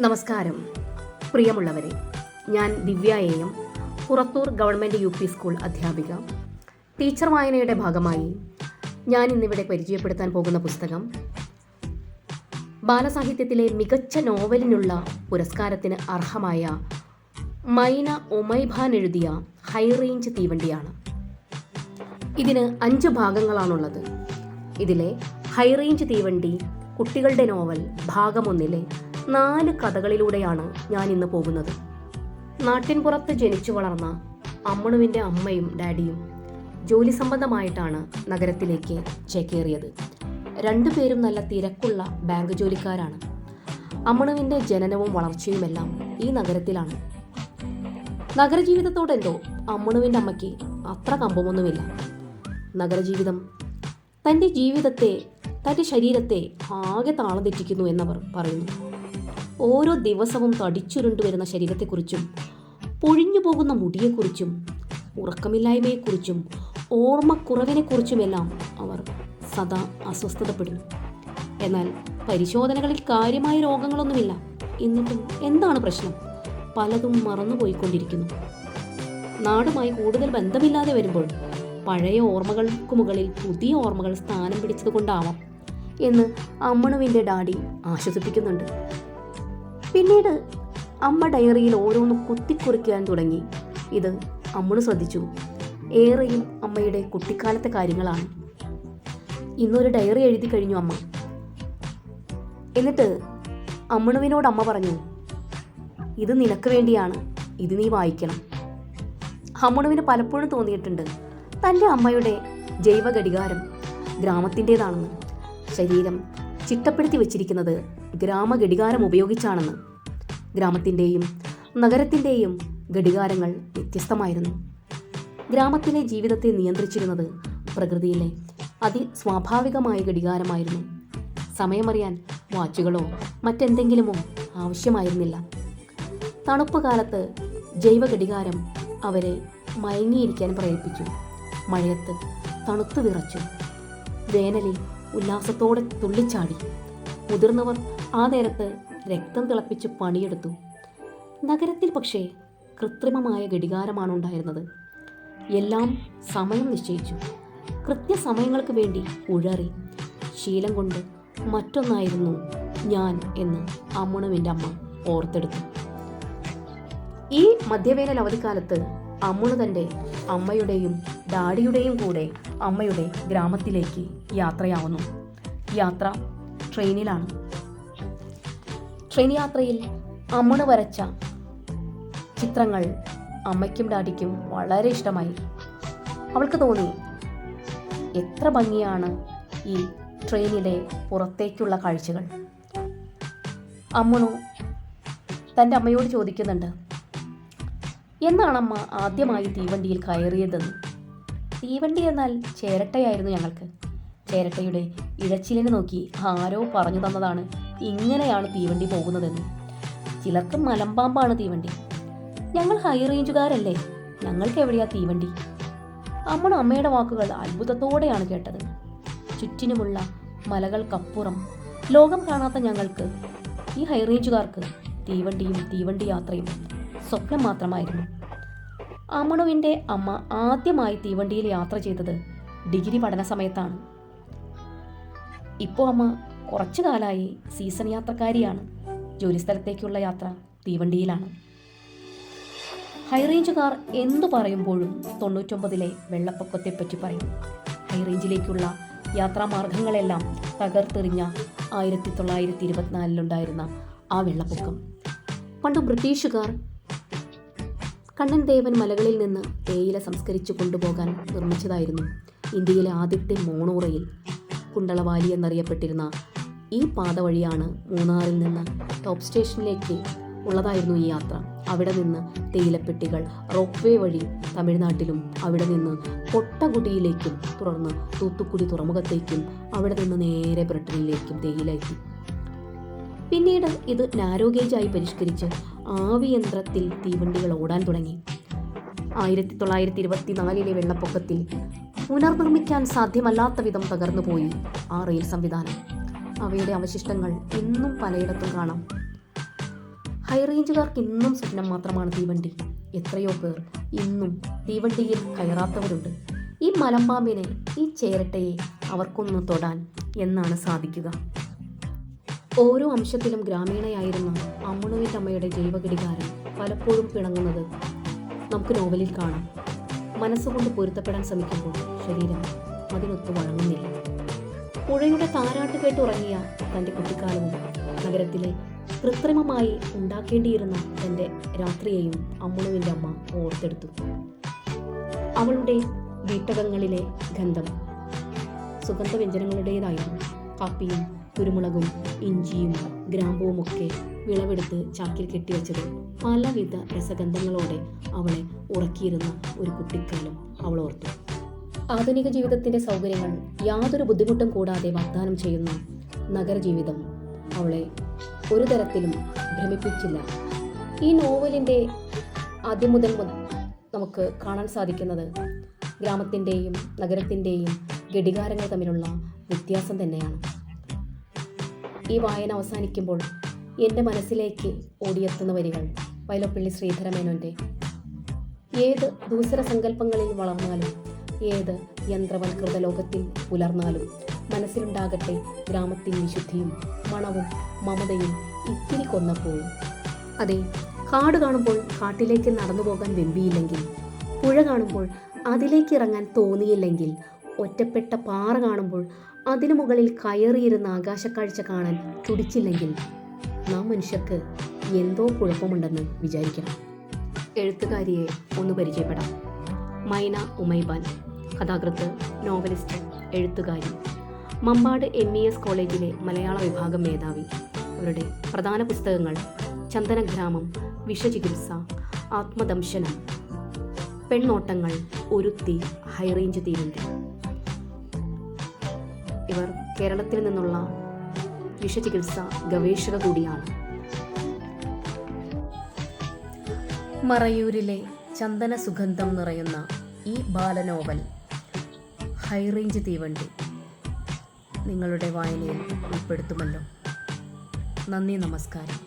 നമസ്കാരം പ്രിയമുള്ളവരെ, ഞാൻ Divya M, Purathur government U P school അധ്യാപിക. ടീച്ചർ വായനയുടെ ഭാഗമായി ഞാൻ ഇന്നിവിടെ പരിചയപ്പെടുത്താൻ പോകുന്ന പുസ്തകം ബാലസാഹിത്യത്തിലെ മികച്ച നോവലിനുള്ള പുരസ്കാരത്തിന് അർഹമായ മൈന ഒമൈഭാൻ എഴുതിയ ഹൈറേഞ്ച് തീവണ്ടിയാണ്. ഇതിന് 5 ഭാഗങ്ങളാണുള്ളത്. ഇതിലെ ഹൈറേഞ്ച് തീവണ്ടി കുട്ടികളുടെ നോവൽ ഭാഗം 1-ലെ 4 കഥകളിലൂടെയാണ് ഞാൻ ഇന്ന് പോകുന്നത്. നാട്ടിൻപുറത്ത് ജനിച്ചു വളർന്ന അമ്മണുവിൻ്റെ അമ്മയും ഡാഡിയും ജോലി സംബന്ധമായിട്ടാണ് നഗരത്തിലേക്ക് ചേക്കേറിയത്. 2 പേരും നല്ല തിരക്കുള്ള ബാങ്ക് ജോലിക്കാരാണ്. അമ്മണുവിൻ്റെ ജനനവും വളർച്ചയുമെല്ലാം ഈ നഗരത്തിലാണ്. നഗരജീവിതത്തോടെന്തോ അമ്മണുവിൻ്റെ അമ്മയ്ക്ക് അത്ര കമ്പമൊന്നുമില്ല. നഗരജീവിതം തൻ്റെ ജീവിതത്തെ, തൻ്റെ ശരീരത്തെ ആകെ താളം തെറ്റിക്കുന്നു എന്നവർ പറയുന്നു. ഓരോ ദിവസവും തടിച്ചുരുണ്ടു വരുന്ന ശരീരത്തെക്കുറിച്ചും പൊഴിഞ്ഞു പോകുന്ന മുടിയെക്കുറിച്ചും ഉറക്കമില്ലായ്മയെക്കുറിച്ചും ഓർമ്മക്കുറവിനെക്കുറിച്ചുമെല്ലാം അവർ സദാ അസ്വസ്ഥതപ്പെടുന്നു. എന്നാൽ പരിശോധനകളിൽ കാര്യമായ രോഗങ്ങളൊന്നുമില്ല. എന്നിട്ടും എന്താണ് പ്രശ്നം? പലതും മറന്നുപോയിക്കൊണ്ടിരിക്കുന്നു. നാടുമായി കൂടുതൽ ബന്ധമില്ലാതെ വരുമ്പോൾ പഴയ ഓർമ്മകൾക്ക് മുകളിൽ പുതിയ ഓർമ്മകൾ സ്ഥാനം പിടിച്ചതുകൊണ്ടാവാം എന്ന് അമ്മണുവിൻ്റെ ഡാഡി ആശ്വസിപ്പിക്കുന്നുണ്ട്. പിന്നീട് അമ്മ ഡയറിയിൽ ഓരോന്ന് കുത്തിക്കുറിക്കാൻ തുടങ്ങി. ഇത് അമ്മണു ശ്രദ്ധിച്ചു. ഏറെയും അമ്മയുടെ കുട്ടിക്കാലത്തെ കാര്യങ്ങളാണ്. ഇന്നൊരു ഡയറി എഴുതി കഴിഞ്ഞു അമ്മ. എന്നിട്ട് അമ്മണുവിനോട് അമ്മ പറഞ്ഞു, ഇത് നിനക്ക് വേണ്ടിയാണ്, ഇത് നീ വായിക്കണം. അമ്മണുവിന് പലപ്പോഴും തോന്നിയിട്ടുണ്ട് തൻ്റെ അമ്മയുടെ ജൈവഘടികാരം ഗ്രാമത്തിൻ്റേതാണെന്ന്. ശരീരം ചിട്ടപ്പെടുത്തി വച്ചിരിക്കുന്നത് ഗ്രാമഘടികാരം ഉപയോഗിച്ചാണെന്ന്. ഗ്രാമത്തിൻ്റെയും നഗരത്തിൻ്റെയും ഘടികാരങ്ങൾ വ്യത്യസ്തമായിരുന്നു. ഗ്രാമത്തിലെ ജീവിതത്തെ നിയന്ത്രിച്ചിരുന്നത് പ്രകൃതിയിലെ അതിസ്വാഭാവികമായ ഘടികാരമായിരുന്നു. സമയമറിയാൻ വാച്ചുകളോ മറ്റെന്തെങ്കിലുമോ ആവശ്യമായിരുന്നില്ല. തണുപ്പ് കാലത്ത് ജൈവഘടികാരം അവരെ മയങ്ങിയിരിക്കാൻ പ്രേരിപ്പിച്ചു. മഴയത്ത് തണുത്തു വിറച്ചു. വേനലിൽ ഉല്ലാസത്തോടെ തുള്ളിച്ചാടി. മുതിർന്നവർ ആ നേരത്ത് രക്തം തിളപ്പിച്ച് പണിയെടുത്തു. നഗരത്തിൽ പക്ഷേ കൃത്രിമമായ ഘടികാരമാണ് ഉണ്ടായിരുന്നത്. എല്ലാം സമയം നിശ്ചയിച്ചു. കൃത്യസമയങ്ങൾക്ക് വേണ്ടി ഉഴറി. ശീലം കൊണ്ട് മറ്റൊന്നായിരുന്നു ഞാൻ എന്ന് അമ്മണുവിൻ്റെ അമ്മ ഓർത്തെടുത്തു. ഈ മധ്യവേനൽ അവധിക്കാലത്ത് അമ്മണു തൻ്റെ അമ്മയുടെയും ഡാഡിയുടെയും കൂടെ അമ്മയുടെ ഗ്രാമത്തിലേക്ക് യാത്രയാവുന്നു. യാത്ര ട്രെയിനിലാണ്. ട്രെയിൻ യാത്രയിൽ അമ്മണു വരച്ച ചിത്രങ്ങൾ അമ്മയ്ക്കും ഡാഡിക്കും വളരെ ഇഷ്ടമായി. അവൾക്ക് തോന്നി, എത്ര ഭംഗിയാണ് ഈ ട്രെയിനിലെ പുറത്തേക്കുള്ള കാഴ്ചകൾ. അമ്മണു തൻ്റെ അമ്മയോട് ചോദിക്കുന്നുണ്ട്, എന്നാണ് അമ്മ ആദ്യമായി തീവണ്ടിയിൽ കയറിയതെന്ന്. തീവണ്ടി എന്നാൽ ചേരട്ടയായിരുന്നു ഞങ്ങൾക്ക്. ചേരട്ടയുടെ ഇഴച്ചിലിന് നോക്കി ആരോ പറഞ്ഞു തന്നതാണ് ഇങ്ങനെയാണ് തീവണ്ടി പോകുന്നതെന്ന്. ചിലർക്ക് മലമ്പാമ്പാണ് തീവണ്ടി. ഞങ്ങൾ ഹൈ റേഞ്ചുകാരല്ലേ, ഞങ്ങൾക്ക് എവിടെയാ തീവണ്ടി? അമ്മയുടെ വാക്കുകൾ അത്ഭുതത്തോടെയാണ് കേട്ടത്. ചുറ്റിനുമുള്ള മലകൾക്കപ്പുറം ലോകം കാണാത്ത ഞങ്ങൾക്ക്, ഈ ഹൈ റേഞ്ചുകാർക്ക്, തീവണ്ടിയും തീവണ്ടി യാത്രയും സ്വപ്നം മാത്രമായിരുന്നു. അമ്മണുവിൻ്റെ അമ്മ ആദ്യമായി തീവണ്ടിയിൽ യാത്ര ചെയ്തത് ഡിഗ്രി പഠന സമയത്താണ്. ഇപ്പോൾ അമ്മ കുറച്ചു കാലമായി സീസൺ യാത്രക്കാരിയാണ്. ജോലിസ്ഥലത്തേക്കുള്ള യാത്ര തീവണ്ടിയിലാണ്. ഹൈറേഞ്ചുകാർ എന്തു പറയുമ്പോഴും 99-ലെ വെള്ളപ്പൊക്കത്തെപ്പറ്റി പറയും. ഹൈറേഞ്ചിലേക്കുള്ള യാത്രാമാർഗങ്ങളെല്ലാം തകർത്തെറിഞ്ഞ 1924 ആ വെള്ളപ്പൊക്കം. പണ്ട് ബ്രിട്ടീഷുകാർ കണ്ണൻ ദേവൻ മലകളിൽ നിന്ന് തേയില സംസ്കരിച്ചു കൊണ്ടുപോകാൻ നിർമ്മിച്ചതായിരുന്നു ഇന്ത്യയിലെ ആദ്യത്തെ മോണോ റെയിൽ. കുണ്ടളവാലി എന്നറിയപ്പെട്ടിരുന്ന ഈ പാത വഴിയാണ് മൂന്നാറിൽ നിന്ന് ടോപ്പ് സ്റ്റേഷനിലേക്ക് ഉള്ളതായിരുന്നു ഈ യാത്ര. അവിടെ നിന്ന് തേയിലപ്പെട്ടികൾ റോപ്പ് വേ വഴി തമിഴ്നാട്ടിലും, അവിടെ നിന്ന് കൊട്ടകുടിയിലേക്കും, തുടർന്ന് തൂത്തുക്കുടി തുറമുഖത്തേക്കും, അവിടെ നിന്ന് നേരെ ബ്രിട്ടനിലേക്കും തേയില എത്തി. പിന്നീട് ഇത് നാരോ ഗേജായി പരിഷ്കരിച്ച് ആവിയന്ത്രത്തിൽ തീവണ്ടികൾ ഓടാൻ തുടങ്ങി. 1924-ലെ വെള്ളപ്പൊക്കത്തിൽ പുനർനിർമ്മിക്കാൻ സാധ്യമല്ലാത്ത വിധം തകർന്നുപോയി ആ റെയിൽ സംവിധാനം. അവയുടെ അവശിഷ്ടങ്ങൾ ഇന്നും പലയിടത്തും കാണാം. ഹൈറേഞ്ചുകാർക്ക് ഇന്നും സ്വപ്നം മാത്രമാണ് തീവണ്ടി. എത്രയോ പേർ ഇന്നും തീവണ്ടിയിൽ കയറാത്തവരുണ്ട്. ഈ മലമ്പാമ്പിനെ, ഈ ചേരട്ടയെ അവർക്കൊന്ന് തൊടാൻ എന്നാണ് സാധിക്കുക? ഓരോ അംശത്തിലും ഗ്രാമീണയായിരുന്ന അമ്മുണുവിൻ്റെ അമ്മയുടെ ജൈവഘടികാരം പലപ്പോഴും പിണങ്ങുന്നത് നമുക്ക് നോവലിൽ കാണാം. മനസ്സുകൊണ്ട് പൊരുത്തപ്പെടാൻ ശ്രമിക്കുമ്പോൾ ശരീരം അതിനൊത്തു വഴങ്ങുന്നില്ല. പുഴയുടെ താരാട്ട് കേട്ടുറങ്ങിയ തൻ്റെ കുട്ടിക്കാലവും നഗരത്തിലെ കൃത്രിമമായി ഉണ്ടാക്കേണ്ടിയിരുന്ന തൻ്റെ രാത്രിയെയും അമ്മുണുവിൻ്റെ അമ്മ ഓർത്തെടുത്തു. അവളുടെ വീട്ടകങ്ങളിലെ ഗന്ധം സുഗന്ധവ്യഞ്ജനങ്ങളുടേതായിരുന്നു. കാപ്പിയും കുരുമുളകും ഇഞ്ചിയും ഗ്രാമ്പുവുമൊക്കെ വിളവെടുത്ത് ചാക്കിൽ കെട്ടിവെച്ചത് പലവിധ രസഗന്ധങ്ങളോടെ അവളെ ഉറക്കിയിരുന്ന ഒരു കുട്ടിക്കാലം അവൾ ഓർത്തു. ആധുനിക ജീവിതത്തിൻ്റെ സൗകര്യങ്ങൾ യാതൊരു ബുദ്ധിമുട്ടും കൂടാതെ വാഗ്ദാനം ചെയ്യുന്ന നഗരജീവിതം അവളെ ഒരു തരത്തിലും ഭ്രമിപ്പിച്ചില്ല. ഈ നോവലിൻ്റെ ആദ്യം മുതൽ നമുക്ക് കാണാൻ സാധിക്കുന്നത് ഗ്രാമത്തിൻ്റെയും നഗരത്തിൻ്റെയും ഘടികാരങ്ങൾ തമ്മിലുള്ള വ്യത്യാസം തന്നെയാണ്. ഈ വായന അവസാനിക്കുമ്പോൾ എൻ്റെ മനസ്സിലേക്ക് ഓടിയെത്തുന്ന വരികൾ വയലോപ്പള്ളി ശ്രീധരമേനോൻ്റെ ഏത് ദൂസര സങ്കല്പങ്ങളിൽ വളർന്നാലും ഏത് യന്ത്രവൽകൃത ലോകത്തിൽ പുലർന്നാലും മനസ്സിലുണ്ടാകട്ടെ ഗ്രാമത്തിൻ വിശുദ്ധിയും മണവും മമതയും ഇത്തിരി കൊന്നപ്പോഴും. അതെ, കാട് കാണുമ്പോൾ കാട്ടിലേക്ക് നടന്നു പോകാൻ വെമ്പിയില്ലെങ്കിൽ, പുഴ കാണുമ്പോൾ അതിലേക്ക് ഇറങ്ങാൻ തോന്നിയില്ലെങ്കിൽ, ഒറ്റപ്പെട്ട പാറ കാണുമ്പോൾ അതിനു മുകളിൽ കയറിയിരുന്ന ആകാശക്കാഴ്ച കാണാൻ തുടിച്ചില്ലെങ്കിൽ, നാം മനുഷ്യർക്ക് എന്തോ കുഴപ്പമുണ്ടെന്ന് വിചാരിക്കണം. എഴുത്തുകാരിയെ ഒന്ന് പരിചയപ്പെടാം. മൈന ഉമൈബാൻ, കഥാകൃത്ത്, നോവലിസ്റ്റ്, എഴുത്തുകാരി, മമ്പാട് MES കോളേജിലെ മലയാള വിഭാഗം മേധാവി. അവരുടെ പ്രധാന പുസ്തകങ്ങൾ ചന്ദനഗ്രാമം, വിഷചികിത്സ, ആത്മദംശനം, പെണ്ണോട്ടങ്ങൾ, ഒരുത്തി, ഹൈറേഞ്ച് തീവണ്ടി. ഇവർ കേരളത്തിൽ നിന്നുള്ള വിഷചികിത്സ ഗവേഷക കൂടിയാണ്. മറയൂരിലെ ചന്ദന സുഗന്ധം നിറയുന്ന ഈ ബാലനോവൽ ഹൈറേഞ്ച് തീവണ്ടി നിങ്ങളുടെ വായനയിൽ ഉൾപ്പെടുത്തുമല്ലോ. നന്ദി, നമസ്കാരം.